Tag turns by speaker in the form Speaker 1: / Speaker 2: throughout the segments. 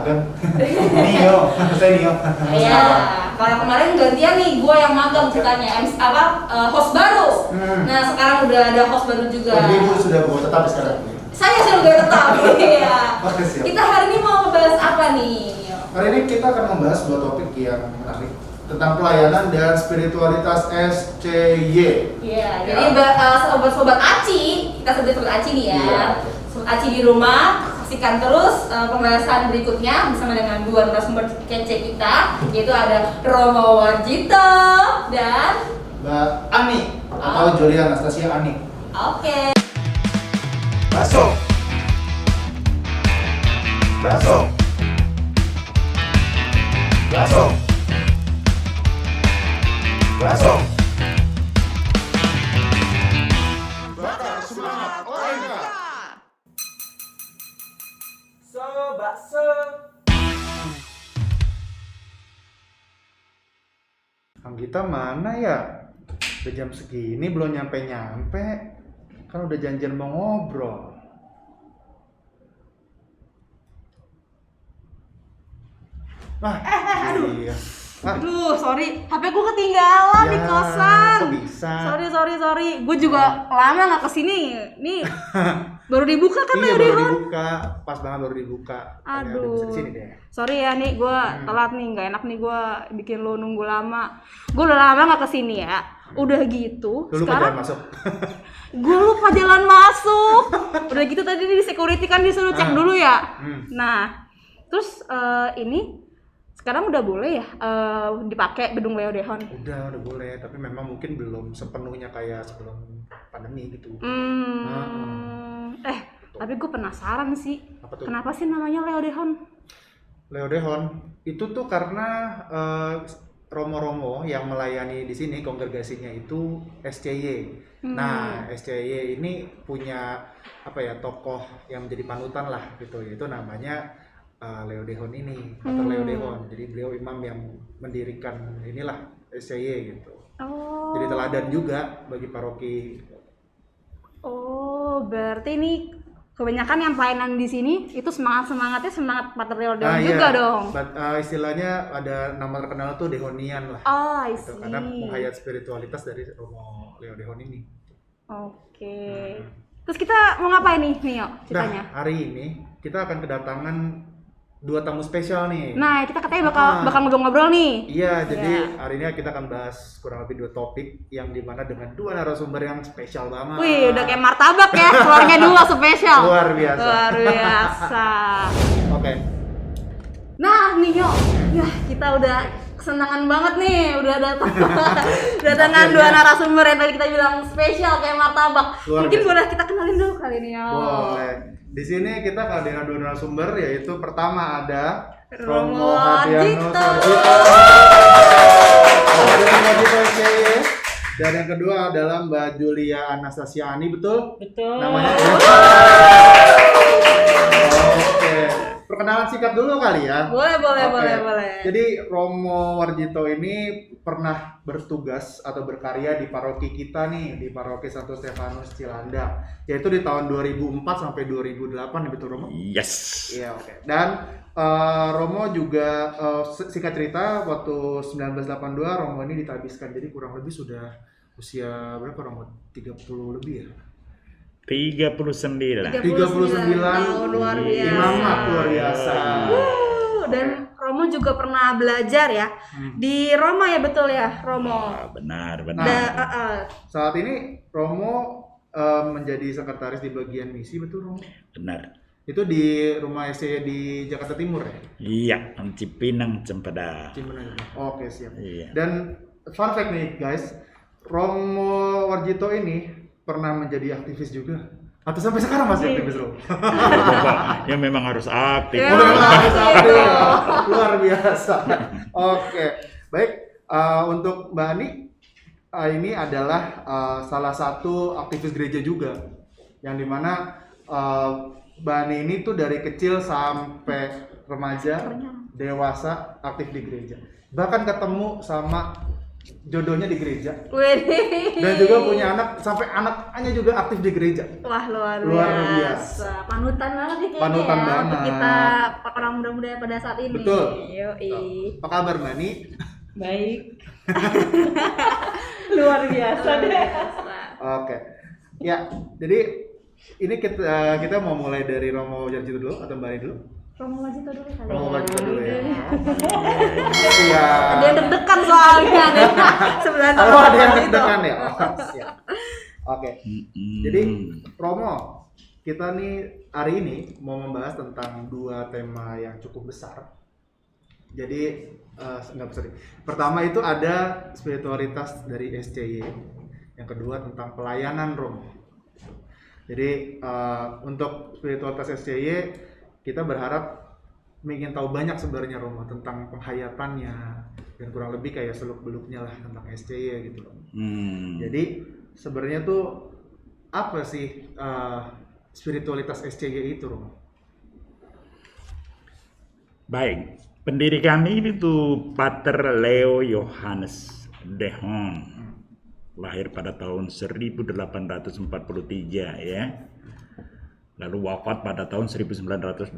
Speaker 1: magang. Nio, saya Nio.
Speaker 2: Iya, kalau kemarin gantian nih, gue yang magang ceritanya, host baru. Nah sekarang udah ada host baru juga.
Speaker 1: Jadi ibu sudah bawa tetap sekarang.
Speaker 2: Saya sudah tetap. Iya.
Speaker 1: Oke, siap.
Speaker 2: Kita hari ini mau ngebahas apa nih?
Speaker 1: Hari ini kita akan membahas dua topik yang menarik tentang pelayanan dan spiritualitas SCY.
Speaker 2: Iya, jadi sobat-sobat Aci, kita sebut-sebut Aci nih ya.
Speaker 1: Iya.
Speaker 2: Sobat Aci di rumah, saksikan terus pembahasan berikutnya bersama dengan dua narasumber kece kita, yaitu ada Romo Warjito dan
Speaker 1: Mbak Ani atau Jolia Anastasia Ani.
Speaker 2: Oke.
Speaker 1: Baso. Baso. Baso. Baso. Bakar semangat OMK.
Speaker 3: Bakso.
Speaker 1: Kang Gita mana ya? Udah jam segini belum nyampe-nyampe. Kan udah janjian mau ngobrol.
Speaker 2: Aduh.
Speaker 1: Iya.
Speaker 2: Aduh, sorry, HP gue ketinggalan di kosan.
Speaker 1: Kok bisa?
Speaker 2: Sorry. Gue juga lama nggak kesini. Nih, baru dibuka kan
Speaker 1: Iya,
Speaker 2: ya,
Speaker 1: baru
Speaker 2: Rihon?
Speaker 1: dibuka. Pas banget baru dibuka. Udah
Speaker 2: Aduh.
Speaker 1: bisa di sini deh.
Speaker 2: Sorry ya nih, gue telat nih, nggak enak nih gue bikin lo nunggu lama. Gue udah lama nggak kesini ya. Udah gitu,
Speaker 1: Lu lupa
Speaker 2: sekarang
Speaker 1: jalan masuk.
Speaker 2: gue lupa jalan masuk. Udah gitu tadi di security kan disuruh cek dulu ya. Nah, terus ini sekarang udah boleh ya dipakai gedung Leo Dehon?
Speaker 1: Udah boleh, tapi memang mungkin belum sepenuhnya kayak sebelum pandemi gitu.
Speaker 2: Tapi gue penasaran sih.
Speaker 1: Apa tuh?
Speaker 2: Kenapa sih namanya Leo Dehon?
Speaker 1: Leo Dehon itu tuh karena romo-romo yang melayani di sini kongregasinya itu SCY. Nah, SCY ini punya tokoh yang menjadi panutan lah gitu, yaitu namanya Leo Dehon ini atau Leo Dehon. Jadi beliau imam yang mendirikan inilah SCY gitu.
Speaker 2: Oh.
Speaker 1: Jadi teladan juga bagi paroki.
Speaker 2: Oh, berarti ini kebanyakan yang pelayanan di sini itu semangat Pater Leo Dehon juga dong.
Speaker 1: Istilahnya ada nama terkenal tuh Dehonian lah.
Speaker 2: Oh, I
Speaker 1: Gitu,
Speaker 2: see.
Speaker 1: karena menghayat spiritualitas dari Romo Leo Dehon ini.
Speaker 2: Oke. Terus kita mau ngapain nih, Nio, ceritanya?
Speaker 1: Nah, hari ini kita akan kedatangan dua tamu spesial nih.
Speaker 2: Nah, kita katanya bakal ngobrol-ngobrol nih.
Speaker 1: Iya, jadi hari ini kita akan bahas kurang lebih dua topik yang dimana dengan dua narasumber yang spesial banget.
Speaker 2: Wih, udah kayak martabak ya, keluarnya dua spesial.
Speaker 1: Luar biasa.
Speaker 2: Luar biasa.
Speaker 1: Oke.
Speaker 2: Nah, Nio, ya kita udah kesenangan banget nih, udah datangan dua narasumber yang tadi kita bilang spesial kayak martabak.
Speaker 1: Luar
Speaker 2: Mungkin
Speaker 1: biasa.
Speaker 2: boleh kita kenalin dulu kali Nio.
Speaker 1: Boleh. Di sini kita kedatangan dua narasumber, yaitu pertama ada
Speaker 2: Romo
Speaker 1: Hadiano
Speaker 2: Warjito.
Speaker 1: Warjito SCY. Dan yang kedua adalah Mbak Julia Anastasia Ani, betul?
Speaker 2: Betul.
Speaker 1: Namanya Oke. Perkenalan singkat dulu kali ya.
Speaker 2: Boleh.
Speaker 1: Oke. Jadi Romo Warjito ini pernah bertugas atau berkarya di paroki kita nih, di paroki Santo Stefanus Cilandak, yaitu di tahun 2004 sampai 2008, betul Romo?
Speaker 4: Yes.
Speaker 1: Iya, oke. Dan Romo juga singkat cerita waktu 1982 Romo ini ditabiskan. Jadi kurang lebih sudah usia berapa Romo? 30 lebih ya?
Speaker 4: 39.
Speaker 1: 39
Speaker 2: tahun, luar biasa.
Speaker 1: imamat luar biasa.
Speaker 2: Dan Romo juga pernah belajar ya di Roma ya, betul ya Romo?
Speaker 4: Benar.
Speaker 1: Saat ini Romo menjadi sekretaris di bagian misi, betul Romo?
Speaker 4: Benar.
Speaker 1: Itu di rumah SCY di Jakarta Timur ya?
Speaker 4: Iya, Cipinang Cempeda.
Speaker 1: Cimena. Oke, siap.
Speaker 4: Iya.
Speaker 1: Dan fun fact nih guys, Romo Warjito ini pernah menjadi aktivis juga. Atau sampai sekarang masih aktivis Romo?
Speaker 4: Ya memang harus aktif.
Speaker 2: Ya.
Speaker 1: Luar biasa. Oke, baik. Untuk Mbak Ani, ini adalah salah satu aktivis gereja juga, yang dimana Mbak Ani ini tuh dari kecil sampai remaja, dewasa aktif di gereja. Bahkan ketemu sama jodohnya di gereja.
Speaker 2: Widih.
Speaker 1: Dan juga punya anak, sampai anaknya juga aktif di gereja.
Speaker 2: Wah, luar
Speaker 1: biasa.
Speaker 2: biasa. Panutan banget nih kayaknya
Speaker 1: Panutan
Speaker 2: ya untuk
Speaker 1: banget.
Speaker 2: kita orang muda-muda pada saat ini.
Speaker 1: Betul.
Speaker 2: Yoi.
Speaker 1: Apa kabar Mbak Ni?
Speaker 2: Baik. Luar biasa deh.
Speaker 1: Oke. Ya, jadi ini kita mau mulai dari Romo Jarjito dulu atau Mbak Ni dulu?
Speaker 2: Romo Wajito dulu kali.
Speaker 1: Romo Jarjito dulu ya.
Speaker 2: Iya. Ada yang deg-degan soalnya deh. Sebelah
Speaker 1: Kalau ada yang deg-degan ya. Oh, siap. Oke. Jadi Romo, kita nih hari ini mau membahas tentang dua tema yang cukup besar. Jadi nggak besar. Pertama itu ada spiritualitas dari SCY. Yang kedua tentang pelayanan Romo. Jadi untuk spiritualitas SCY kita berharap ingin tahu banyak sebenarnya Romo tentang penghayatannya dan kurang lebih kayak seluk-beluknya lah tentang SCY gitu loh. Jadi sebenarnya tuh apa sih spiritualitas SCY itu Romo?
Speaker 4: Baik, pendiri kami itu Pater Leo Yohanes de Hoon, lahir pada tahun 1843 ya. Lalu wafat pada tahun 1925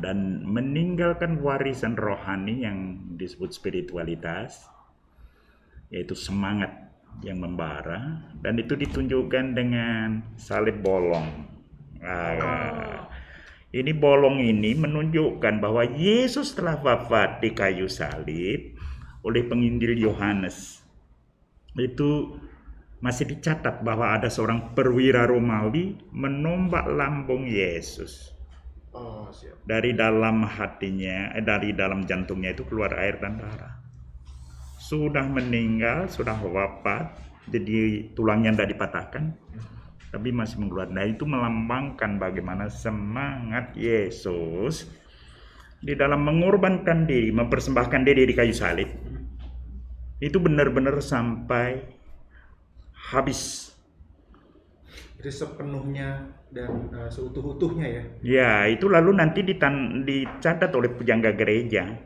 Speaker 4: dan meninggalkan warisan rohani yang disebut spiritualitas, yaitu semangat yang membara, dan itu ditunjukkan dengan salib bolong. Ini bolong ini menunjukkan bahwa Yesus telah wafat di kayu salib oleh penginjil Yohanes. Itu masih dicatat bahwa ada seorang perwira Romawi menombak lambung Yesus.
Speaker 1: Oh, siap.
Speaker 4: Dari dalam hatinya, dari dalam jantungnya itu keluar air dan darah. Sudah meninggal, sudah wafat, jadi tulangnya tidak dipatahkan, tapi masih mengeluarkan. Nah, itu melambangkan bagaimana semangat Yesus di dalam mengorbankan diri, mempersembahkan diri di kayu salib. Itu benar-benar sampai habis.
Speaker 1: Jadi sepenuhnya dan seutuh-utuhnya ya.
Speaker 4: Ya, itu lalu nanti dicatat oleh pujangga gereja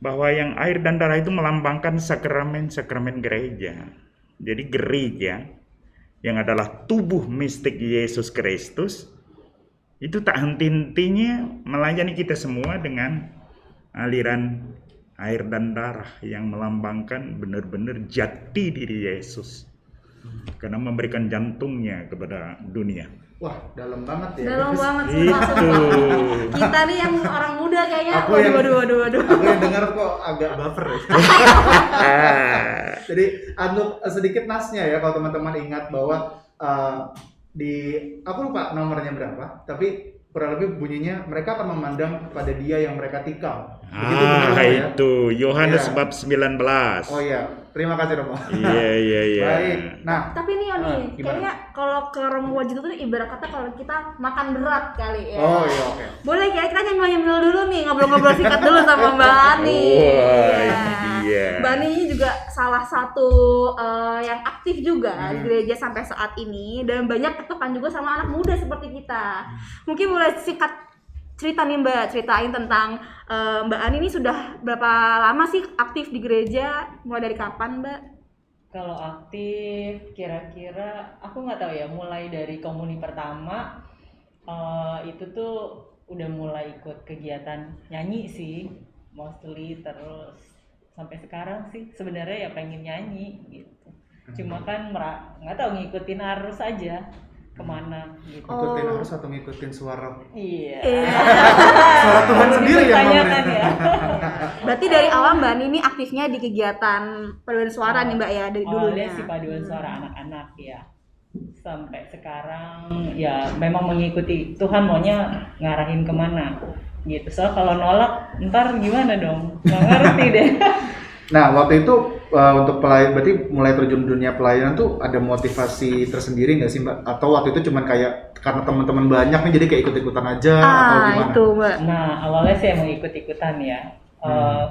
Speaker 4: bahwa yang air dan darah itu melambangkan sakramen-sakramen gereja. Jadi gereja yang adalah tubuh mistik Yesus Kristus itu tak henti-hentinya melayani kita semua dengan aliran air dan darah yang melambangkan benar-benar jati diri Yesus karena memberikan jantungnya kepada dunia.
Speaker 1: Wah, dalam banget ya.
Speaker 2: Dalam banget sih
Speaker 4: Itu.
Speaker 2: Kita nih yang orang muda kayaknya.
Speaker 1: Aku yang-
Speaker 2: Waduh.
Speaker 1: Aku yang dengar kok agak baper ya. Jadi untuk sedikit nasnya ya, kalau teman-teman ingat bahwa aku lupa nomornya berapa, tapi kurang lebih bunyinya mereka akan memandang pada dia yang mereka tikam. Begitu benar ya?
Speaker 4: Itu Yohanes
Speaker 1: Iya.
Speaker 4: bab 19.
Speaker 1: Oh iya, terima kasih Romo.
Speaker 4: Iya.
Speaker 1: Baik. Nah,
Speaker 2: Tapi nih Yoni,
Speaker 1: gimana?
Speaker 2: kayaknya kalau ke Romo Wajito tuh ibarat kata kalau kita makan berat kali ya.
Speaker 1: oh iya oke.
Speaker 2: Boleh ya, kita nyemil dulu nih, ngobrol-ngobrol singkat dulu sama Mbak Ani.
Speaker 4: Wah,
Speaker 2: Iya.
Speaker 4: iya.
Speaker 2: Mbak Ani ini juga salah satu yang aktif juga di gereja sampai saat ini dan banyak ketukan juga sama anak muda seperti kita. Mungkin boleh singkat cerita nih Mbak, ceritain tentang Mbak Ani ini sudah berapa lama sih aktif di gereja? Mulai dari kapan Mbak?
Speaker 5: Kalau aktif kira-kira aku nggak tahu ya, mulai dari komuni pertama itu tuh udah mulai ikut kegiatan nyanyi sih mostly, terus sampai sekarang sih sebenarnya ya pengen nyanyi gitu, cuma kan nggak tahu ngikutin arus aja kemana gitu.
Speaker 1: Ngikutin arus atau ngikutin suara?
Speaker 5: Iya.
Speaker 1: Suara Tuhan sendiri yang
Speaker 5: Dipertanyakan
Speaker 1: ngomongin.
Speaker 5: ya.
Speaker 2: Berarti dari awal Mbak Ani ini aktifnya di kegiatan paduan suara nih Mbak ya, dari dulunya.
Speaker 5: Awalnya sih paduan suara anak-anak ya, sampai sekarang ya memang mengikuti Tuhan maunya ngarahin kemana gitu. So kalau nolak ntar gimana dong, nggak ngerti deh.
Speaker 1: Nah, waktu itu untuk berarti mulai terjun dunia pelayanan tuh ada motivasi tersendiri nggak sih Mbak? Atau waktu itu cuman kayak karena teman-teman banyak nih jadi kayak ikut-ikutan aja atau gimana?
Speaker 2: Itu Mbak.
Speaker 5: Nah awalnya sih emang ikut-ikutan ya,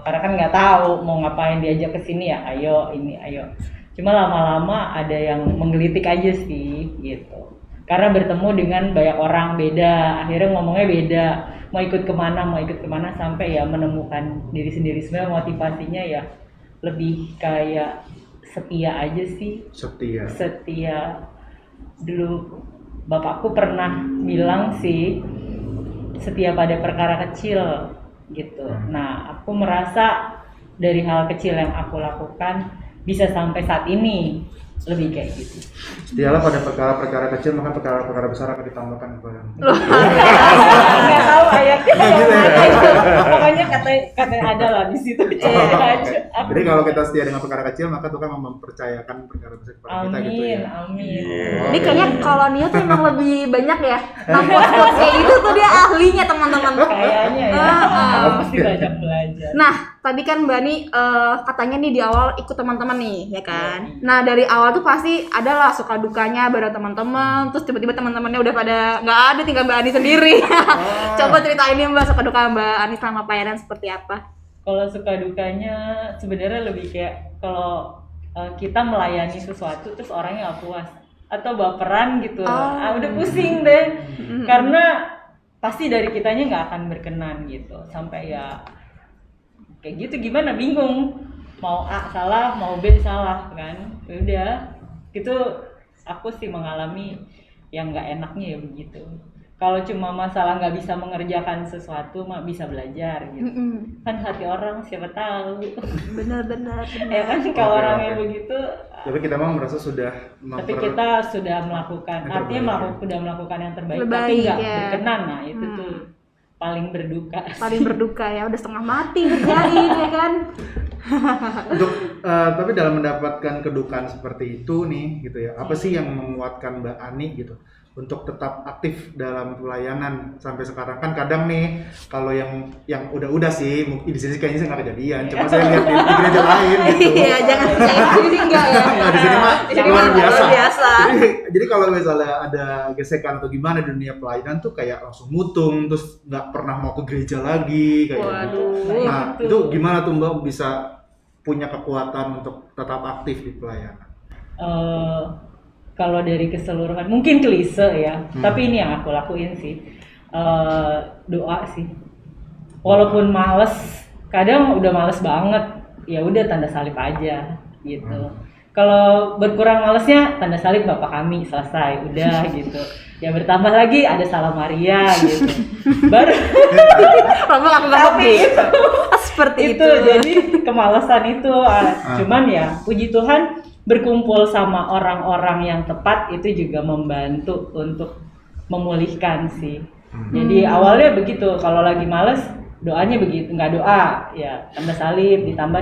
Speaker 5: karena kan nggak tahu mau ngapain diajak ke sini ya, ayo ini ayo. Cuma lama-lama ada yang menggelitik aja sih gitu. Karena bertemu dengan banyak orang beda, akhirnya ngomongnya beda, mau ikut kemana sampai ya menemukan diri sendiri. Sebenarnya motivasinya ya lebih kayak setia aja sih. Setia. Dulu bapakku pernah bilang sih, setia pada perkara kecil gitu. Nah, aku merasa dari hal kecil yang aku lakukan bisa sampai saat ini, lebih kayak gitu.
Speaker 1: Setialah pada perkara-perkara kecil, maka perkara-perkara besar akan ditambahkan kepadamu.
Speaker 5: Nggak tahu ayatnya
Speaker 1: Nggak gitu ya?
Speaker 5: pokoknya katanya ada lah di situ.
Speaker 1: Jadi kalau kita setia dengan perkara kecil, maka Tuhan mempercayakan perkara besar kepada kita gitu ya.
Speaker 5: Amin.
Speaker 2: Ini kayaknya kalau Nio tuh emang lebih banyak ya. Nah, quotes kayak itu tuh dia ahlinya teman-teman.
Speaker 5: Kayaknya ya. Aku pasti banyak belajar.
Speaker 2: Nah, tadi kan Mbak Ani katanya nih di awal ikut teman-teman nih, ya kan? Nah, dari awal tuh pasti adalah suka dukanya bareng teman-teman, terus tiba-tiba teman-temannya udah pada nggak ada, tinggal Mbak Ani sendiri. Coba ceritain nih Mbak, suka duka Mbak Ani selama pelayanan seperti apa?
Speaker 5: Kalau suka dukanya sebenarnya lebih kayak kalau kita melayani sesuatu terus orangnya nggak puas atau baperan gitu, udah pusing deh. Karena pasti dari kitanya nggak akan berkenan gitu, sampai ya kayak gitu gimana, bingung mau A salah mau B salah kan. Udah gitu, aku sih mengalami yang nggak enaknya ya begitu. Kalau cuma masalah nggak bisa mengerjakan sesuatu mah bisa belajar gitu. Kan hati orang siapa tahu.
Speaker 2: Benar-benar.
Speaker 5: Ya kan kalau orangnya begitu.
Speaker 1: Tapi kita memang merasa sudah
Speaker 5: Tapi kita sudah melakukan, artinya sudah melakukan yang terbaik, tapi nggak berkenan. Nah itu tuh paling berduka.
Speaker 2: Paling berduka ya, udah setengah mati ngerjain ya kan.
Speaker 1: Tapi dalam mendapatkan kedukaan seperti itu nih gitu ya, apa sih yang menguatkan Mbak Ani gitu untuk tetap aktif dalam pelayanan sampai sekarang? Kan kadang nih kalau yang udah sih di sini kayaknya saya nggak kejadian, cuma saya lihat di gereja lain gitu.
Speaker 2: Iya, jangan percaya di sini enggak ya.
Speaker 1: Nggak, di sini mah
Speaker 2: Di sini
Speaker 1: luar
Speaker 2: mah
Speaker 1: biasa.
Speaker 2: luar biasa.
Speaker 1: Jadi kalau misalnya ada gesekan atau gimana di dunia pelayanan tuh kayak langsung mutung, terus nggak pernah mau ke gereja lagi kayak gitu.
Speaker 2: Waduh.
Speaker 1: Nah itu gimana tuh Mbak bisa punya kekuatan untuk tetap aktif di pelayanan?
Speaker 5: Kalau dari keseluruhan mungkin klise ya, tapi ini yang aku lakuin sih, doa sih. Walaupun males, kadang udah males banget, ya udah tanda salib aja gitu. Kalau berkurang malesnya, tanda salib Bapak kami, selesai, udah gitu. Ya bertambah lagi ada Salam Maria gitu. Baru tapi
Speaker 2: seperti
Speaker 5: itu jadi kemalasan itu. Cuman ya puji Tuhan, berkumpul sama orang-orang yang tepat itu juga membantu untuk memulihkan sih. Jadi awalnya begitu, kalau lagi males doanya begitu, nggak doa ya tanda salib ditambah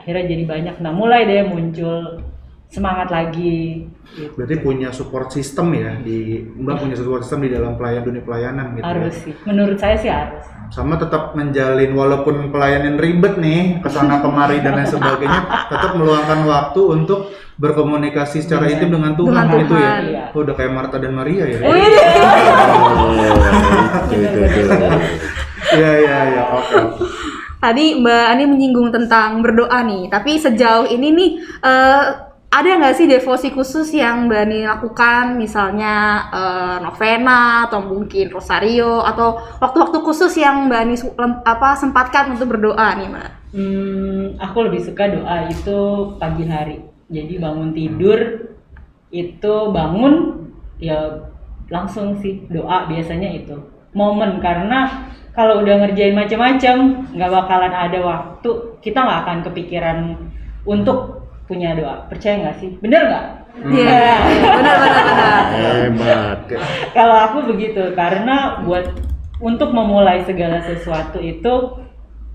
Speaker 5: akhirnya jadi banyak. Nah mulai deh muncul semangat lagi gitu.
Speaker 1: Berarti punya support system ya, Mbak punya support system di dalam dunia pelayanan gitu.
Speaker 5: Harus
Speaker 1: ya?
Speaker 5: sih, menurut saya sih harus.
Speaker 1: Sama tetap menjalin, walaupun pelayanan ribet nih kesana kemari dan lain sebagainya, tetap meluangkan waktu untuk berkomunikasi secara intim dengan Tuhan gitu ya.
Speaker 5: Iya.
Speaker 1: Oh, udah kayak Martha dan Maria ya. Iya, oke.
Speaker 2: Tadi Mbak Ani menyinggung tentang berdoa nih, tapi sejauh ini nih ada nggak sih devosi khusus yang Mbak Ani lakukan, misalnya novena atau mungkin rosario atau waktu-waktu khusus yang Mbak Ani sempatkan untuk berdoa nih Mbak?
Speaker 5: Aku lebih suka doa itu pagi hari. Jadi bangun tidur itu bangun ya langsung sih doa, biasanya itu momen, karena kalau udah ngerjain macam-macam nggak bakalan ada waktu, kita nggak akan kepikiran untuk punya doa. Percaya nggak sih? Bener nggak?
Speaker 2: Iya, benar.
Speaker 4: Hebat.
Speaker 5: Kalau aku begitu, karena untuk memulai segala sesuatu itu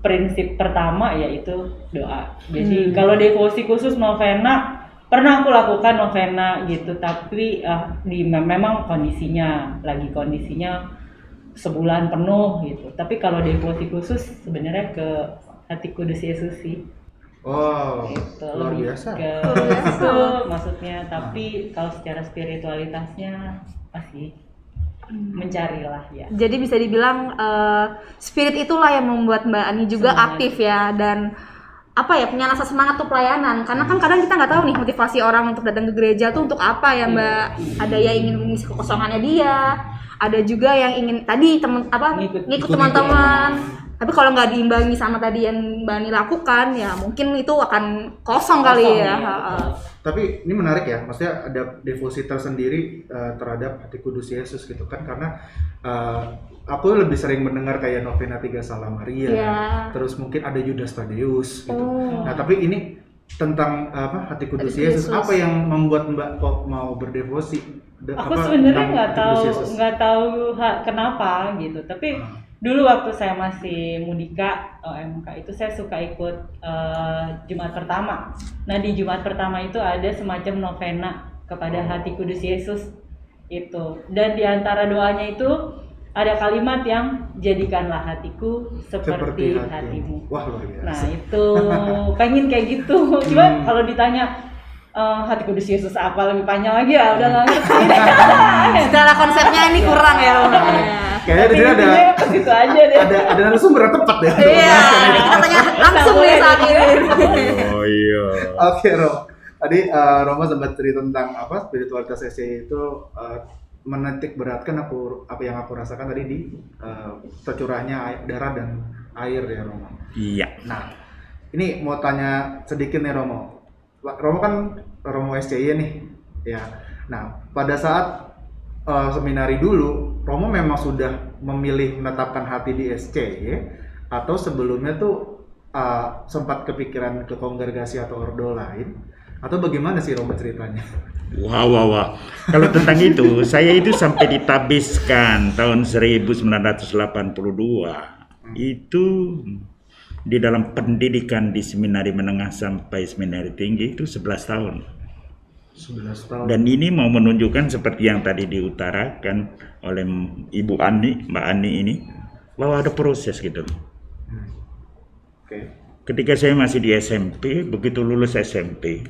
Speaker 5: prinsip pertama yaitu doa. Jadi kalau devosi khusus novena, pernah aku lakukan novena gitu, tapi memang kondisinya sebulan penuh gitu. Tapi kalau devosi khusus sebenarnya ke hati kudus Yesus sih.
Speaker 1: Oh,
Speaker 5: Gitu,
Speaker 1: luar
Speaker 5: lebih
Speaker 1: biasa.
Speaker 5: ke itu maksudnya. Tapi kalau secara spiritualitasnya masih mencarilah ya.
Speaker 2: Jadi bisa dibilang spirit itulah yang membuat Mbak Ani juga
Speaker 5: Semangat.
Speaker 2: aktif ya, dan punya rasa semangat tuh pelayanan, karena kan kadang kita nggak tahu nih motivasi orang untuk datang ke gereja tuh untuk apa ya Mbak. Ada yang ingin mengisi kekosongannya dia, ada juga yang ingin tadi ngikut teman-teman, Tapi kalau nggak diimbangi sama tadi yang Mbak Ani lakukan, ya mungkin itu akan kosong kali ya.
Speaker 1: Tapi ini menarik ya, maksudnya ada devosi tersendiri terhadap hati kudus Yesus gitu kan, karena aku lebih sering mendengar kayak Novena Tiga Salah Maria, terus mungkin ada Judas Tadeus gitu. Nah tapi ini tentang hati kudus Yesus. Apa yang membuat Mbak kok mau berdevosi?
Speaker 5: Aku sebenarnya nggak tahu kenapa gitu, tapi dulu waktu saya masih mudika OMK itu saya suka ikut Jumat Pertama. Nah di Jumat Pertama itu ada semacam novena kepada hati kudus Yesus itu, dan di antara doanya itu ada kalimat yang jadikanlah hatiku seperti hatimu.
Speaker 1: Wah luar biasa.
Speaker 5: Nah itu pengen kayak gitu. Cuma kalau ditanya hati kudus Yesus apa, lebih panjang lagi ya udah nggak ngerti.
Speaker 2: Secara konsepnya ini kurang ya.
Speaker 1: Kayaknya di sini ada
Speaker 5: situ aja deh.
Speaker 1: ada narasumber yang tepat ya.
Speaker 2: Iya, kita tanya langsung nih saat ini.
Speaker 4: Oh iya.
Speaker 1: Oke, Rom. Tadi Roma sempat cerita tentang spiritualitas SCY itu menitik beratkan apa yang aku rasakan tadi di tercurahnya darah dan air ya, Romo.
Speaker 4: Iya.
Speaker 1: Nah, ini mau tanya sedikit nih, Romo. Romo kan Romo SCY nih, ya. Nah, pada saat seminari dulu, Romo memang sudah memilih menetapkan hati di SCY atau sebelumnya tuh sempat kepikiran ke kongregasi atau ordo lain, atau bagaimana sih Romo ceritanya?
Speaker 4: Wah. Kalau tentang itu, saya itu sampai ditabiskan tahun 1982. Itu di dalam pendidikan di seminari menengah sampai seminari tinggi itu 11 tahun.
Speaker 1: 11 tahun.
Speaker 4: Dan ini mau menunjukkan seperti yang tadi diutarakan oleh Ibu Ani, Mbak Ani ini, bahwa ada proses gitu.
Speaker 1: Oke.
Speaker 4: Ketika saya masih di SMP, begitu lulus SMP,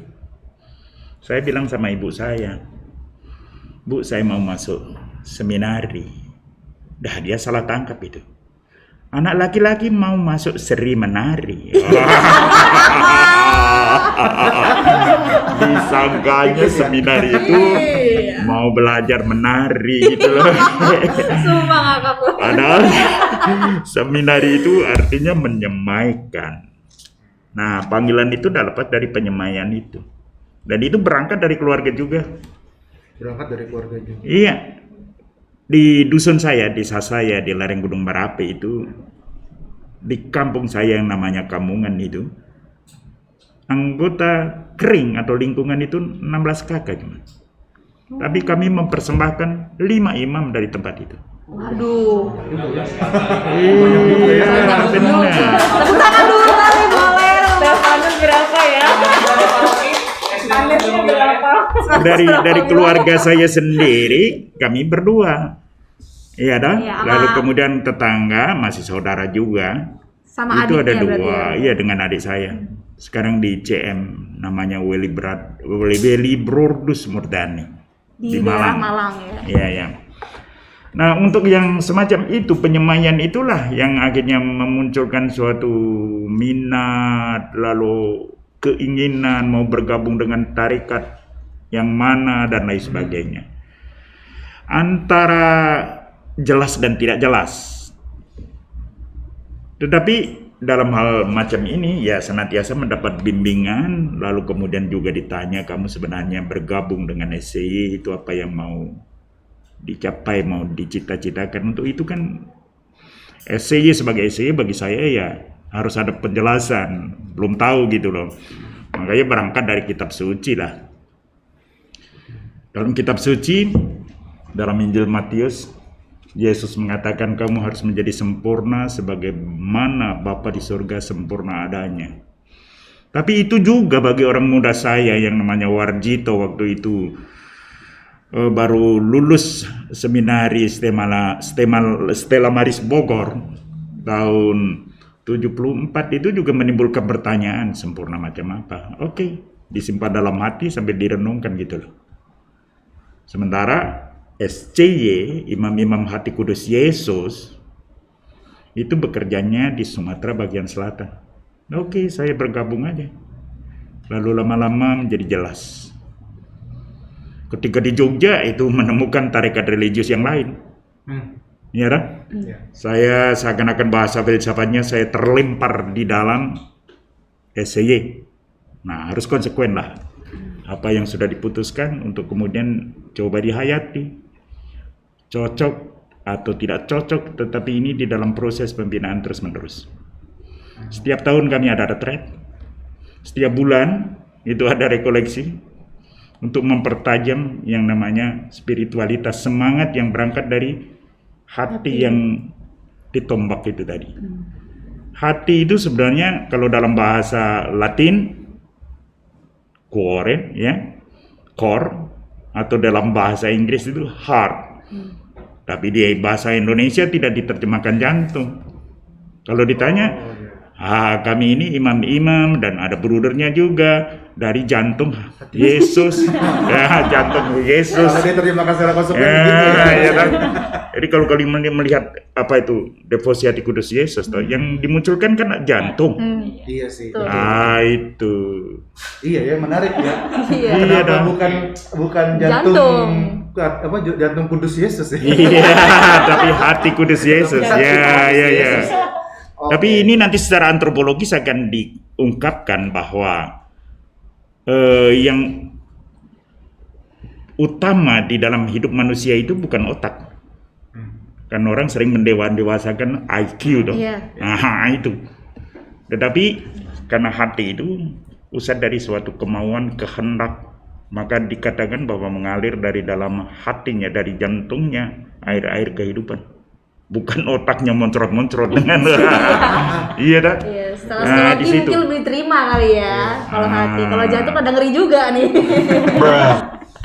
Speaker 4: saya bilang sama ibu saya, Bu, saya mau masuk seminari. Dah dia salah tangkap itu. Anak laki-laki mau masuk seri menari. Disangkanya seminari itu mau belajar menari gitu loh.
Speaker 2: Sumpah ngakak loh.
Speaker 4: Padahal seminari itu artinya menyemaikan. Nah, panggilan itu dapat dari penyemaian itu. Dan itu berangkat dari keluarga juga.
Speaker 1: Berangkat dari keluarga juga.
Speaker 4: Iya. Di dusun saya, desa saya di lereng Gunung Merapi itu, di kampung saya yang namanya Kamungan itu, anggota kering atau lingkungan itu 16 kakak cuma. Tapi kami mempersembahkan 5 imam dari tempat itu.
Speaker 2: Waduh.
Speaker 4: Iya, benar.
Speaker 2: Tepuk tangan dulu kali boleh.
Speaker 5: Teleponnya berapa ya? Anehnya berapa?
Speaker 4: Dari keluarga saya sendiri kami berdua, iya dah.
Speaker 2: Iya,
Speaker 4: Lalu kemudian tetangga masih saudara juga,
Speaker 2: Sama
Speaker 4: itu ada
Speaker 2: adiknya berarti
Speaker 4: 2,
Speaker 2: ya?
Speaker 4: iya dengan adik saya. Sekarang di CM namanya Weli Brodus Murdani
Speaker 2: Di daerah Malang ya.
Speaker 4: Iya ya. Nah untuk yang semacam itu, penyemaian itulah yang akhirnya memunculkan suatu minat, lalu keinginan mau bergabung dengan tarekat yang mana dan lain sebagainya. Antara jelas dan tidak jelas. Tetapi dalam hal macam ini ya senantiasa mendapat bimbingan, lalu kemudian juga ditanya, kamu sebenarnya bergabung dengan SCY itu apa yang mau dicapai, mau dicita-citakan. Untuk itu kan SCY sebagai SCY bagi saya ya harus ada penjelasan, belum tahu gitu loh. Makanya berangkat dari kitab suci lah. Dalam kitab suci, dalam Injil Matius, Yesus mengatakan kamu harus menjadi sempurna sebagaimana Bapa di surga sempurna adanya. Tapi itu juga bagi orang muda saya yang namanya Warjito waktu itu baru lulus seminari Stella Maris Bogor tahun 74, itu juga menimbulkan pertanyaan sempurna macam apa. Oke, disimpan dalam hati sambil direnungkan gitu loh. Sementara SCY, imam-imam hati kudus Yesus, itu bekerjanya di Sumatera bagian selatan. Oke, saya bergabung aja. Lalu lama-lama menjadi jelas. Ketika di Jogja itu menemukan tarekat religius yang lain. Ya kan?
Speaker 1: Iya.
Speaker 4: Saya seakan-akan bahasa filsafatnya saya terlempar di dalam SCY. Nah, harus konsekuen lah. Apa yang sudah diputuskan untuk kemudian coba dihayati. Cocok atau tidak cocok, tetapi ini di dalam proses pembinaan terus-menerus. Setiap tahun kami ada retret. Setiap bulan itu ada rekoleksi untuk mempertajam yang namanya spiritualitas, semangat yang berangkat dari hati yang ditombak itu tadi. Hati itu sebenarnya kalau dalam bahasa Latin cuore, ya, core, atau dalam bahasa Inggris itu heart. Tapi di bahasa Indonesia tidak diterjemahkan jantung. Kalau ditanya, kami ini imam-imam dan ada brudernya juga dari jantung Yesus, ya, jantung Yesus.
Speaker 1: Kalau dia terjemahkan secara konsekuen gitu ya.
Speaker 4: Ya kan? Jadi kalau kalian melihat apa itu devosi hati kudus Yesus, toh, yang dimunculkan kan jantung.
Speaker 1: Iya sih.
Speaker 2: Tuh.
Speaker 4: Itu.
Speaker 1: Iya ya, menarik ya.
Speaker 2: Iya.
Speaker 1: Kenapa
Speaker 4: dong.
Speaker 1: bukan
Speaker 2: Jantung.
Speaker 1: apa jantung kudus Yesus ya?
Speaker 4: Iya, tapi hati kudus Yesus. Ya.
Speaker 1: Oke.
Speaker 4: Tapi ini nanti secara antropologis akan diungkapkan bahwa yang utama di dalam hidup manusia itu bukan otak. Kan orang sering mendewasakan IQ dong.
Speaker 2: Iya.
Speaker 4: Nah, itu. Tetapi karena hati itu pusat dari suatu kemauan, kehendak, maka dikatakan bahwa mengalir dari dalam hatinya, dari jantungnya air-air kehidupan. Bukan otaknya moncrot-moncrot dengan iya dah.
Speaker 2: Iya, setelah
Speaker 4: Nah, di
Speaker 2: psikologi
Speaker 4: situ.
Speaker 2: mungkin lebih diterima kali ya kalau hati. Kalau jantung ada ngeri juga nih.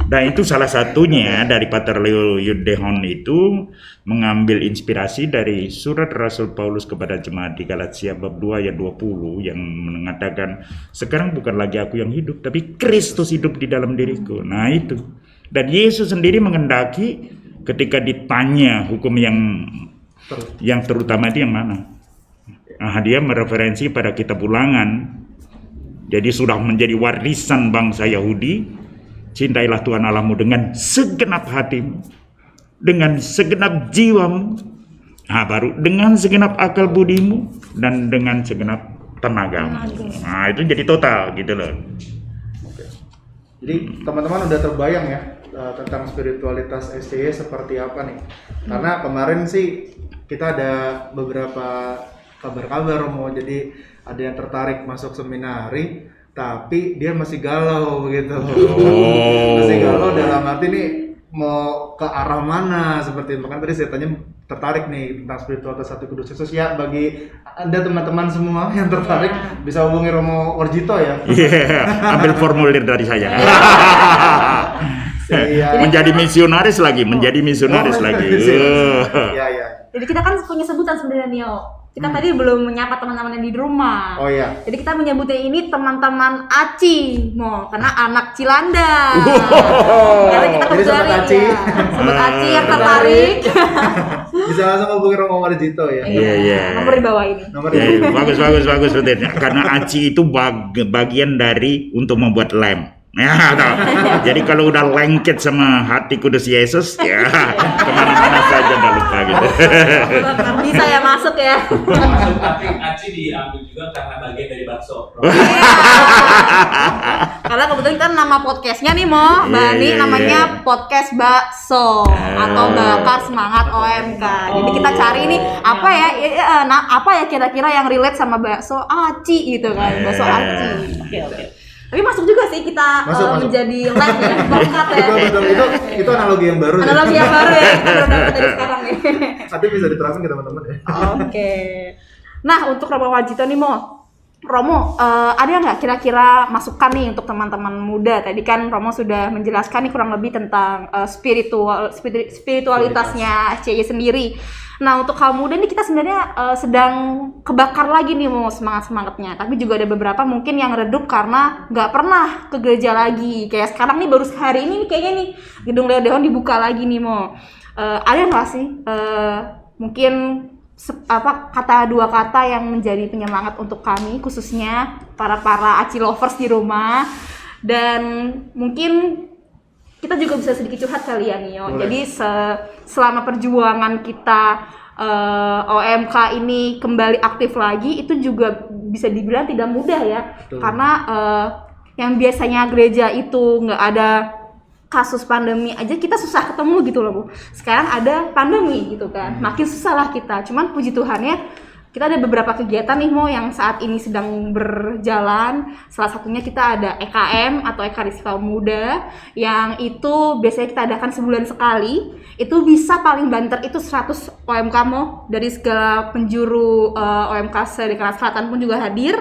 Speaker 4: Nah, itu salah satunya dari Pater Leo Yudehon itu mengambil inspirasi dari surat Rasul Paulus kepada jemaat di Galatia bab 2 ayat 20 yang mengatakan, sekarang bukan lagi aku yang hidup, tapi Kristus hidup di dalam diriku. Nah, itu. Dan Yesus sendiri mengendaki ketika ditanya hukum yang terutama itu yang mana? Nah, dia mereferensi pada kitab Ulangan. Jadi sudah menjadi warisan bangsa Yahudi. Cintailah Tuhan Allahmu dengan segenap hatimu, dengan segenap jiwamu, nah baru dengan segenap akal budimu, dan dengan segenap tenagamu. Nah, itu jadi total gitu loh.
Speaker 1: Jadi teman-teman udah terbayang ya tentang spiritualitas SCY seperti apa nih? Karena kemarin sih kita ada beberapa kabar-kabar Romo, jadi ada yang tertarik masuk seminari, tapi dia masih galau begitu. Masih galau dalam arti nih mau ke arah mana seperti itu. Makanya tadi saya tanya tertarik nih tentang spiritualitas hati kudus Yesus ya. Bagi Anda teman-teman semua yang tertarik bisa hubungi Romo Warjito ya.
Speaker 4: Iya, ambil formulir dari saya.
Speaker 1: Iya.
Speaker 4: Menjadi misionaris lagi.
Speaker 1: Iya.
Speaker 2: Jadi kita kan punya sebutan sebenarnya Nio. Kita tadi belum menyapa teman-teman yang di rumah.
Speaker 1: Oh iya.
Speaker 2: Jadi kita menyebutnya ini teman-teman Aci, karena anak Cilanda. Karena kita
Speaker 1: Jadi sobat
Speaker 2: kebetulan
Speaker 1: Aci.
Speaker 2: sobat Aci yang tertarik.
Speaker 1: Bisa langsung hubungi Romo Warjito ya.
Speaker 4: Iya.
Speaker 2: Nomor di bawah ini.
Speaker 1: Nomor
Speaker 4: Ya,
Speaker 1: ini.
Speaker 4: bagus Rutin. Karena aci itu bagian dari untuk membuat lem. Ya, tahu. Jadi kalau udah lengket sama hati kudus Yesus, ya kemana-mana saja udah lupa gitu.
Speaker 2: Bisa ya masuk ya.
Speaker 3: Maksud Aci diambil juga karena bagian dari bakso.
Speaker 2: Karena kebetulan kan nama podcastnya nih Bani
Speaker 4: Iya.
Speaker 2: namanya podcast bakso atau bakar semangat OMK. Jadi kita cari nih apa ya, apa ya kira-kira yang relate sama bakso Aci gitu kan, bakso Aci.
Speaker 5: Oke.
Speaker 2: Tapi masuk juga sih kita
Speaker 1: Masuk.
Speaker 2: menjadi lab ya, bakat ya.
Speaker 1: Betul. Itu analogi yang baru.
Speaker 2: Analogi yang baru ya, kita udah dapat dari sekarang nih.
Speaker 1: Nanti bisa diterapkan ke teman-teman ya.
Speaker 2: Oke. Nah, untuk Romo Warjito nih Romo, ada nggak kira-kira masukan nih untuk teman-teman muda? Tadi kan Romo sudah menjelaskan nih kurang lebih tentang spiritualitasnya SCY sendiri. Nah, untuk kaum muda nih kita sebenarnya sedang kebakar lagi nih semangat-semangatnya. Tapi juga ada beberapa mungkin yang redup karena nggak pernah ke gereja lagi. Kayak sekarang nih baru hari ini nih kayaknya nih gedung Leo Deon dibuka lagi nih ada nggak sih mungkin dua kata yang menjadi penyemangat untuk kami khususnya para Aci lovers di rumah, dan mungkin kita juga bisa sedikit curhat kali ya Nio.
Speaker 1: Boleh.
Speaker 2: Jadi selama perjuangan kita OMK ini kembali aktif lagi itu juga bisa dibilang tidak mudah ya.
Speaker 1: Betul.
Speaker 2: Karena yang biasanya gereja itu nggak ada kasus pandemi aja kita susah ketemu gitu loh Bu. Sekarang ada pandemi gitu kan, makin susah lah kita. Cuman puji Tuhannya kita ada beberapa kegiatan nih Mo yang saat ini sedang berjalan. Salah satunya kita ada EKM atau Ekaris Kaum Muda yang itu biasanya kita adakan sebulan sekali. Itu bisa paling banter itu 100 OMK Mo, dari segala penjuru OMK se-Deklarasi Selatan pun juga hadir.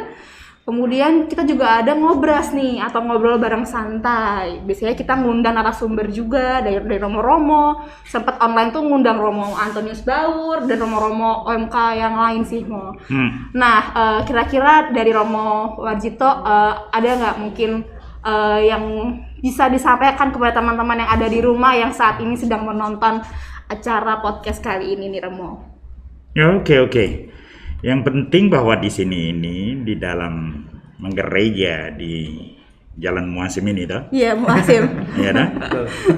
Speaker 2: Kemudian kita juga ada ngobras nih atau ngobrol bareng santai. Biasanya kita ngundang narasumber juga dari Romo-Romo. Sempat online tuh ngundang Romo Antonius Baur dan Romo-Romo OMK yang lain sih Mo. Nah kira-kira dari Romo Warjito ada nggak mungkin yang bisa disampaikan kepada teman-teman yang ada di rumah yang saat ini sedang menonton acara podcast kali ini nih Romo?
Speaker 4: Ya, oke. Yang penting bahwa di sini ini di dalam gereja di Jalan Muasim ini toh.
Speaker 2: Iya, Muasim.
Speaker 4: Iya dah.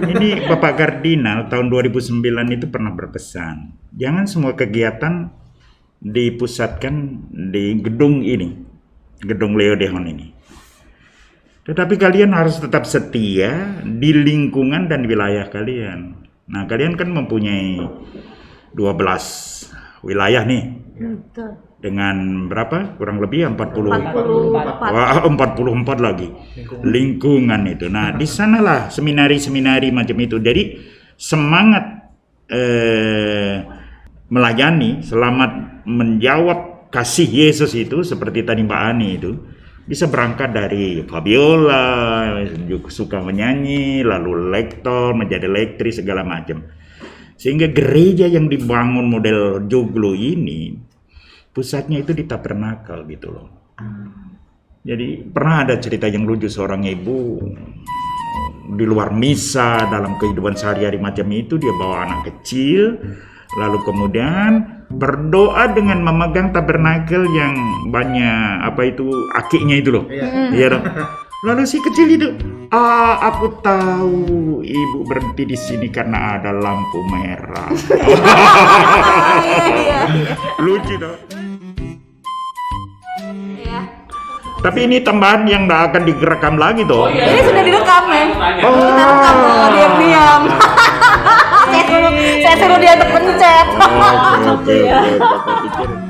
Speaker 4: Ini Bapak Kardinal tahun 2009 itu pernah berpesan, jangan semua kegiatan dipusatkan di gedung ini, gedung Leo Dehon ini. Tetapi kalian harus tetap setia di lingkungan dan wilayah kalian. Nah, kalian kan mempunyai 12 wilayah nih.
Speaker 2: Betul.
Speaker 4: Dengan berapa? Kurang lebih 40.
Speaker 2: 44.
Speaker 4: Wah, 44 lagi. Lingkungan itu. Nah, di sanalah seminari-seminari macam itu. Jadi semangat melayani, selamat menjawab kasih Yesus itu seperti tadi Mbak Ani itu bisa berangkat dari Fabiola, juga suka menyanyi, lalu lektor, menjadi lektris segala macam. Sehingga gereja yang dibangun model joglo ini pusatnya itu di tabernakel gitu loh. Jadi pernah ada cerita yang lucu, seorang ibu di luar misa dalam kehidupan sehari-hari macam itu dia bawa anak kecil, lalu kemudian berdoa dengan memegang tabernakel yang banyak akiknya itu loh. Iya dong. Lalu si kecil itu, aku tahu ibu berhenti di sini karena ada lampu merah. Lucu dong.
Speaker 2: Iya.
Speaker 4: Tapi ini tambahan yang nggak akan direkam lagi toh.
Speaker 2: Ini sudah direkam ya.
Speaker 4: Oh.
Speaker 2: Kita rekam loh, diam-diam. saya suruh dia untuk pencet.
Speaker 4: Oke. Bapak pikir